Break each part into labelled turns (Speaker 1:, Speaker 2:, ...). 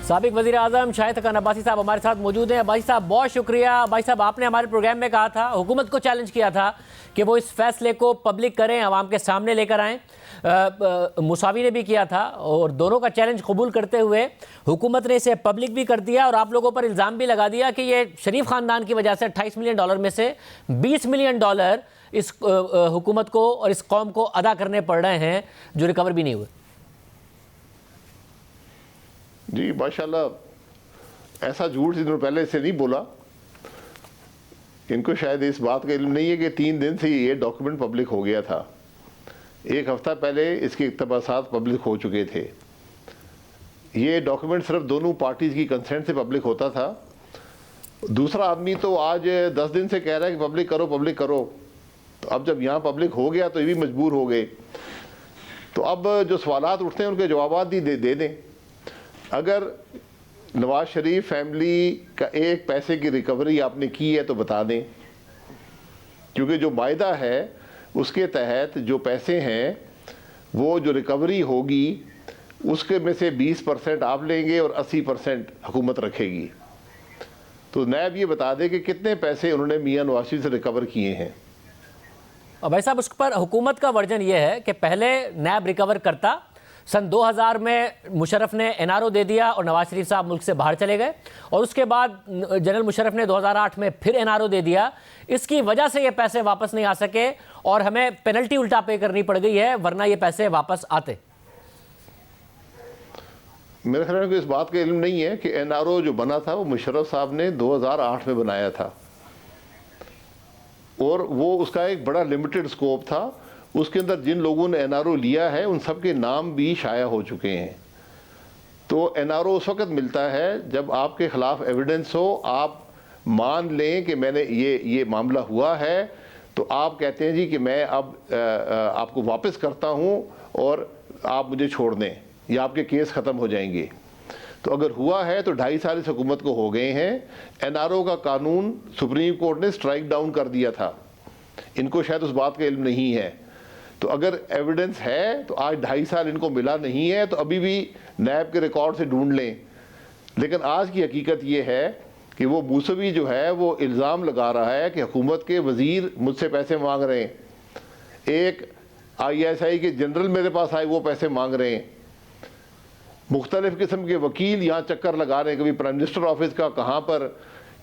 Speaker 1: سابق وزیر اعظم شاہد خاقان عباسی صاحب ہمارے ساتھ موجود ہیں۔ عباسی صاحب بہت شکریہ۔ عباسی صاحب آپ نے ہمارے پروگرام میں کہا تھا، حکومت کو چیلنج کیا تھا کہ وہ اس فیصلے کو پبلک کریں، عوام کے سامنے لے کر آئیں۔ مساوی نے بھی کیا تھا اور دونوں کا چیلنج قبول کرتے ہوئے حکومت نے اسے پبلک بھی کر دیا اور آپ لوگوں پر الزام بھی لگا دیا کہ یہ شریف خاندان کی وجہ سے $28 ملین میں سے $20 ملین اس حکومت کو اور اس قوم کو ادا کرنے پڑ رہے ہیں جو ریکور بھی نہیں ہوئے۔
Speaker 2: جی ماشاءاللہ، ایسا جھوٹ جنہوں نے پہلے سے نہیں بولا، ان کو شاید اس بات کا علم نہیں ہے کہ 3 دن سے یہ ڈاکیومنٹ پبلک ہو گیا تھا۔ 1 ہفتہ پہلے اس کے اقتباسات پبلک ہو چکے تھے۔ یہ ڈاکیومنٹ صرف دونوں پارٹیز کی کنسنٹ سے پبلک ہوتا تھا۔ دوسرا آدمی تو آج 10 دن سے کہہ رہا ہے کہ پبلک کرو پبلک کرو، تو اب جب یہاں پبلک ہو گیا تو یہ بھی مجبور ہو گئے۔ تو اب جو سوالات اٹھتے ہیں ان کے جوابات دے دیں۔ اگر نواز شریف فیملی کا 1 پیسے کی ریکوری آپ نے کی ہے تو بتا دیں، کیونکہ جو معاہدہ ہے اس کے تحت جو پیسے ہیں وہ جو ریکوری ہوگی اس کے میں سے 20% آپ لیں گے اور 80% حکومت رکھے گی۔ تو نیب یہ بتا دے کہ کتنے پیسے انہوں نے میاں نواز شریف سے ریکور کیے ہیں۔
Speaker 1: بھائی صاحب، اس پر حکومت کا ورژن یہ ہے کہ پہلے نیب ریکور کرتا، سن 2000 میں مشرف نے NRO دے دیا اور نواز شریف صاحب ملک سے باہر چلے گئے، اور اس کے بعد جنرل مشرف نے 2008 میں پھر NRO دے دیا۔ اس کی وجہ سے یہ پیسے واپس نہیں آ سکے اور ہمیں پینلٹی الٹا پے کرنی پڑ گئی ہے، ورنہ یہ پیسے واپس آتے۔
Speaker 2: میرے خیال میں اس بات کا علم نہیں ہے کہ NRO جو بنا تھا وہ مشرف صاحب نے 2008 میں بنایا تھا، اور وہ اس کا ایک بڑا لمیٹڈ سکوپ تھا۔ اس کے اندر جن لوگوں نے NRO لیا ہے ان سب کے نام بھی شائع ہو چکے ہیں۔ تو NRO اس وقت ملتا ہے جب آپ کے خلاف ایویڈنس ہو، آپ مان لیں کہ میں نے یہ معاملہ ہوا ہے، تو آپ کہتے ہیں جی کہ میں اب آپ کو واپس کرتا ہوں اور آپ مجھے چھوڑ دیں یا آپ کے کیس ختم ہو جائیں گے۔ تو اگر ہوا ہے تو 2.5 سال اس حکومت کو ہو گئے ہیں۔ NRO کا قانون سپریم کورٹ نے سٹرائک ڈاؤن کر دیا تھا، ان کو شاید اس بات کا علم نہیں ہے۔ تو اگر ایویڈنس ہے تو آج 2.5 سال ان کو ملا نہیں ہے تو ابھی بھی نیب کے ریکارڈ سے ڈھونڈ لیں۔ لیکن آج کی حقیقت یہ ہے کہ وہ موسوی جو ہے وہ الزام لگا رہا ہے کہ حکومت کے وزیر مجھ سے پیسے مانگ رہے ہیں، ایک ISI کے جنرل میرے پاس آئے وہ پیسے مانگ رہے ہیں، مختلف قسم کے وکیل یہاں چکر لگا رہے ہیں، کبھی پرائم منسٹر آفس کا کہاں پر۔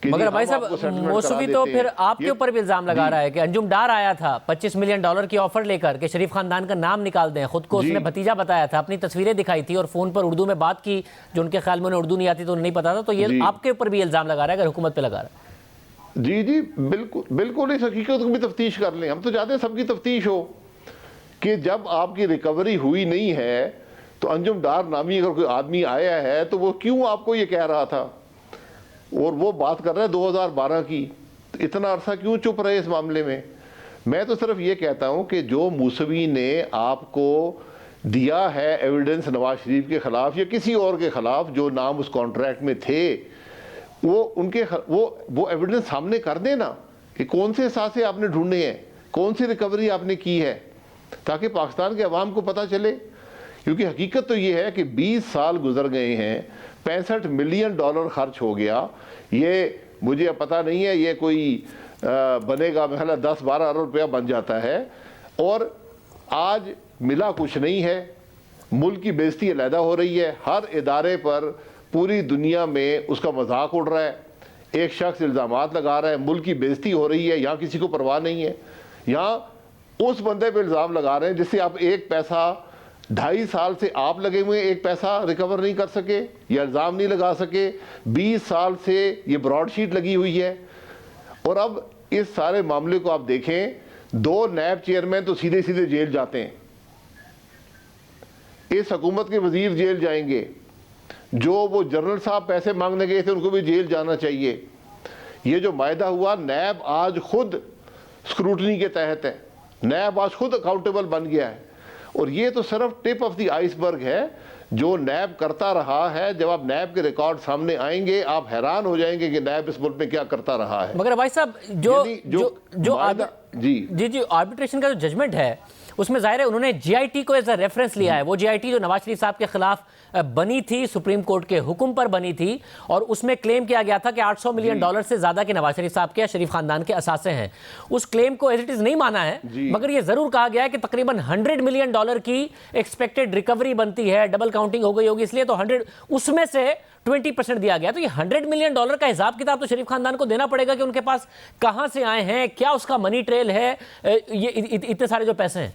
Speaker 1: مگر بھائی صاحب، موسوی تو پھر آپ کے اوپر بھی الزام لگا رہا ہے کہ انجم ڈار آیا تھا $25 ملین کی آفر لے کر کہ شریف خاندان کا نام نکال دیں، خود کو اس نے بھتیجا بتایا تھا، اپنی تصویریں دکھائی تھی اور فون پر اردو میں بات کی، جو ان کے خیال میں انہیں اردو نہیں آتی تو انہیں نہیں پتا تھا۔ تو یہ آپ کے اوپر بھی الزام لگا رہا ہے، اگر حکومت پہ لگا رہا ہے۔
Speaker 2: جی بالکل اس حقیقت کو بھی تفتیش کر لیں۔ ہم تو چاہتے ہیں سب کی تفتیش ہو کہ جب آپ کی ریکوری ہوئی نہیں ہے تو انجم ڈار نامی اگر کوئی آدمی آیا ہے تو وہ کیوں آپ کو یہ کہہ رہا تھا، اور وہ بات کر رہا ہے 2012 کی، اتنا عرصہ کیوں چپ رہے اس معاملے میں؟ میں تو صرف یہ کہتا ہوں کہ جو موسوی نے آپ کو دیا ہے ایویڈنس نواز شریف کے خلاف یا کسی اور کے خلاف جو نام اس کانٹریکٹ میں تھے، وہ ایویڈنس سامنے کر دیں نا کہ کون سے اثاثے آپ نے ڈھونڈے ہیں، کون سی ریکوری آپ نے کی ہے، تاکہ پاکستان کے عوام کو پتہ چلے۔ کیونکہ حقیقت تو یہ ہے کہ 20 سال گزر گئے ہیں، $65 ملین خرچ ہو گیا۔ یہ مجھے اب پتہ نہیں ہے یہ کوئی بنے گا، میرا 10-12 ارب روپیہ بن جاتا ہے، اور آج ملا کچھ نہیں ہے۔ ملک کی بےزتی علیحدہ ہو رہی ہے، ہر ادارے پر پوری دنیا میں اس کا مذاق اڑ رہا ہے، ایک شخص الزامات لگا رہا ہے، ملک کی بےزتی ہو رہی ہے، یہاں کسی کو پرواہ نہیں ہے۔ یہاں اس بندے پہ الزام لگا رہے ہیں جس سے آپ 1 پیسہ 2.5 سال سے آپ لگے ہوئے 1 پیسہ ریکور نہیں کر سکے یا الزام نہیں لگا سکے، 20 سال سے یہ براڈ شیٹ لگی ہوئی ہے۔ اور اب اس سارے معاملے کو آپ دیکھیں، 2 نیب چیئرمین تو سیدھے جیل جاتے ہیں، اس حکومت کے وزیر جیل جائیں گے، جو وہ جنرل صاحب پیسے مانگنے گئے تھے ان کو بھی جیل جانا چاہیے۔ یہ جو معاہدہ ہوا، نیب آج خود اسکروٹنی کے تحت ہے، نیب آج خود اکاؤنٹیبل بن گیا ہے، اور یہ تو صرف ٹپ آف دی آئس برگ ہے جو نیب کرتا رہا ہے۔ جب آپ نیب کے ریکارڈ سامنے آئیں گے آپ حیران ہو جائیں گے کہ نیب اس ملک میں کیا کرتا رہا ہے۔
Speaker 1: مگر بھائی صاحب، جو آربیٹریشن کا جو ججمنٹ ہے اس میں ظاہر ہے انہوں نے جی آئی ٹی کو ایز اے ریفرنس لیا ہے. وہ جی آئی ٹی جو نواز شریف صاحب کے خلاف بنی تھی, سپریم کورٹ کے حکم پر بنی تھی, اور اس میں کلیم کیا گیا تھا کہ $800 ملین سے زیادہ کے نواز شریف صاحب کے شریف خاندان کے اثاثے ہیں. اس کلیم کو ایز اٹ از نہیں مانا ہے, مگر یہ ضرور کہا گیا ہے کہ تقریباً $100 ملین کی ایکسپیکٹڈ ریکوری بنتی ہے. ڈبل کاؤنٹنگ ہو گئی ہوگی, اس لیے تو 100 اس میں سے 20% دیا گیا. تو یہ $100 ملین کا حساب کتاب تو شریف خاندان کو دینا پڑے گا کہ ان کے پاس کہاں سے آئے ہیں, کیا اس کا منی ٹریل ہے, یہ اتنے سارے جو پیسے ہیں.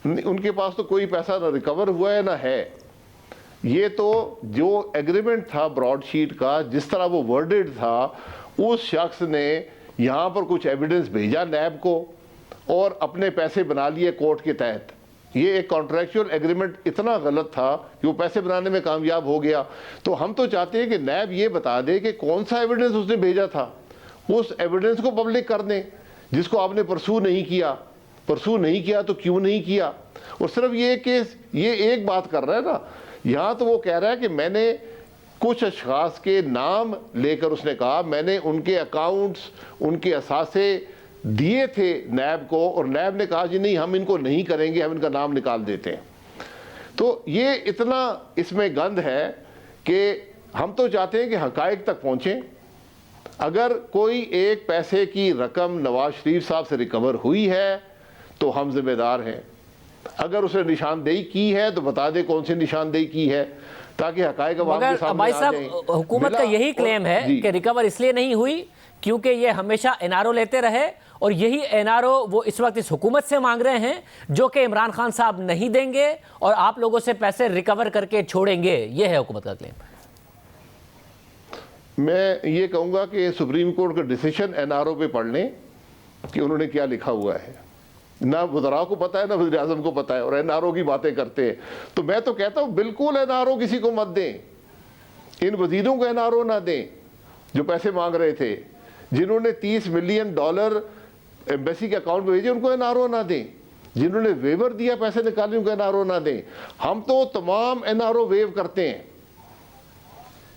Speaker 2: ان کے پاس تو کوئی پیسہ نہ ریکور ہوا ہے نہ ہے. یہ تو جو ایگریمنٹ تھا براڈ شیٹ کا, جس طرح وہ ورڈڈ تھا, اس شخص نے یہاں پر کچھ ایویڈنس بھیجا نیب کو اور اپنے پیسے بنا لیے کورٹ کے تحت. یہ ایک کانٹریکچوئل ایگریمنٹ اتنا غلط تھا کہ وہ پیسے بنانے میں کامیاب ہو گیا. تو ہم تو چاہتے ہیں کہ نیب یہ بتا دے کہ کون سا ایویڈنس اس نے بھیجا تھا, اس ایویڈنس کو پبلک کر دیں, جس کو آپ نے پرسو نہیں کیا تو کیوں نہیں کیا. اور صرف یہ کیس یہ ایک بات کر رہا ہے نا, یہاں تو وہ کہہ رہا ہے کہ میں نے کچھ اشخاص کے نام لے کر, اس نے کہا میں نے ان کے اکاؤنٹس, ان کے اثاثے دیے تھے نیب کو, اور نیب نے کہا جی نہیں ہم ان کو نہیں کریں گے, ہم ان کا نام نکال دیتے ہیں. تو یہ اتنا اس میں گند ہے کہ ہم تو چاہتے ہیں کہ حقائق تک پہنچیں. اگر کوئی ایک پیسے کی رقم نواز شریف صاحب سے ریکور ہوئی ہے تو ہم ذمہ دار ہیں. اگر اس نے نشاندہی کی ہے تو بتا دے کون سی نشاندہی کی ہے, تاکہ حقائق عوام کے سامنے آ جائیں.
Speaker 1: حکومت کا یہی کلیم ہے کہ ریکور اس لیے نہیں ہوئی کیونکہ یہ ہمیشہ این آر او لیتے رہے, اور یہی این آر او وہ اس وقت اس حکومت سے مانگ رہے ہیں جو کہ عمران خان صاحب نہیں دیں گے, اور آپ لوگوں سے پیسے ریکور کر کے چھوڑیں گے. یہ ہے حکومت کا کلیم.
Speaker 2: میں یہ کہوں گا کہ سپریم کورٹ کا ڈیسیشن این آر او پہ پڑھ لیں کہ انہوں نے کیا لکھا ہوا ہے. نہ وزراء کو پتا ہے نہ وزیر اعظم کو پتا ہے, اور این آر او کی باتیں کرتے ہیں. تو میں تو کہتا ہوں بالکل این آر او کسی کو مت دیں, ان وزیروں کو این آر او نہ دیں جو پیسے مانگ رہے تھے. جنہوں نے $30 ملین ایمبیسی کے اکاؤنٹ میں بھیجے ان کو این آر او نہ دیں. جنہوں نے ویور دیا پیسے نکالنے ان کو این آر او نہ دیں. ہم تو تمام این آر او ویو کرتے ہیں,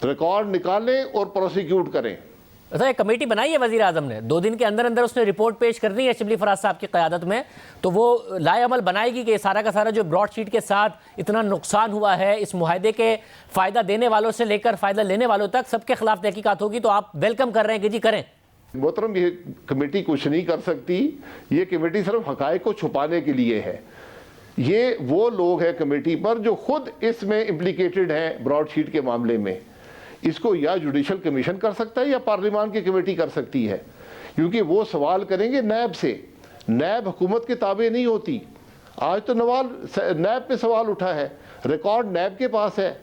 Speaker 2: ریکارڈ نکالیں اور پروسیکیوٹ کریں.
Speaker 1: ایک کمیٹی بنائی ہے وزیر اعظم نے, 2 دن کے اندر اندر اس نے رپورٹ پیش کرنی ہے شبلی فراز صاحب کی قیادت میں. تو وہ لائے عمل بنائے گی کہ سارا کا سارا جو براڈ شیٹ کے ساتھ اتنا نقصان ہوا ہے, اس معاہدے کے فائدہ دینے والوں سے لے کر فائدہ لینے والوں تک سب کے خلاف تحقیقات ہوگی. تو آپ ویلکم کر رہے ہیں کہ جی کریں.
Speaker 2: محترم یہ کمیٹی کچھ نہیں کر سکتی, یہ کمیٹی صرف حقائق کو چھپانے کے لیے ہے. یہ وہ لوگ ہیں کمیٹی پر جو خود اس میں امپلیکیٹڈ ہیں براڈ شیٹ کے معاملے میں. اس کو یا جوڈیشل کمیشن کر سکتا ہے یا پارلیمان کی کمیٹی کر سکتی ہے, کیونکہ وہ سوال کریں گے نیب سے. نیب حکومت کے تابع نہیں ہوتی. آج تو نیب پہ سوال اٹھا ہے, ریکارڈ نیب کے پاس ہے.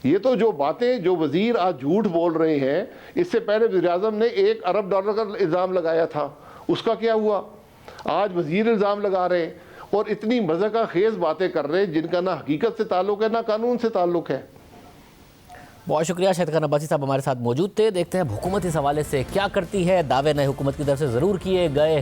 Speaker 2: یہ تو جو باتیں جو وزیر آج جھوٹ بول رہے ہیں, اس سے پہلے وزیر اعظم نے $1 ارب کا الزام لگایا تھا, اس کا کیا ہوا؟ آج وزیر الزام لگا رہے ہیں اور اتنی مذاق خیز باتیں کر رہے ہیں جن کا نہ حقیقت سے تعلق ہے نہ قانون سے تعلق ہے.
Speaker 1: بہت شکریہ. شاہد خان عباسی صاحب ہمارے ساتھ موجود تھے. دیکھتے ہیں حکومت اس حوالے سے کیا کرتی ہے. دعوے نئے حکومت کی طرف سے ضرور کیے گئے ہیں.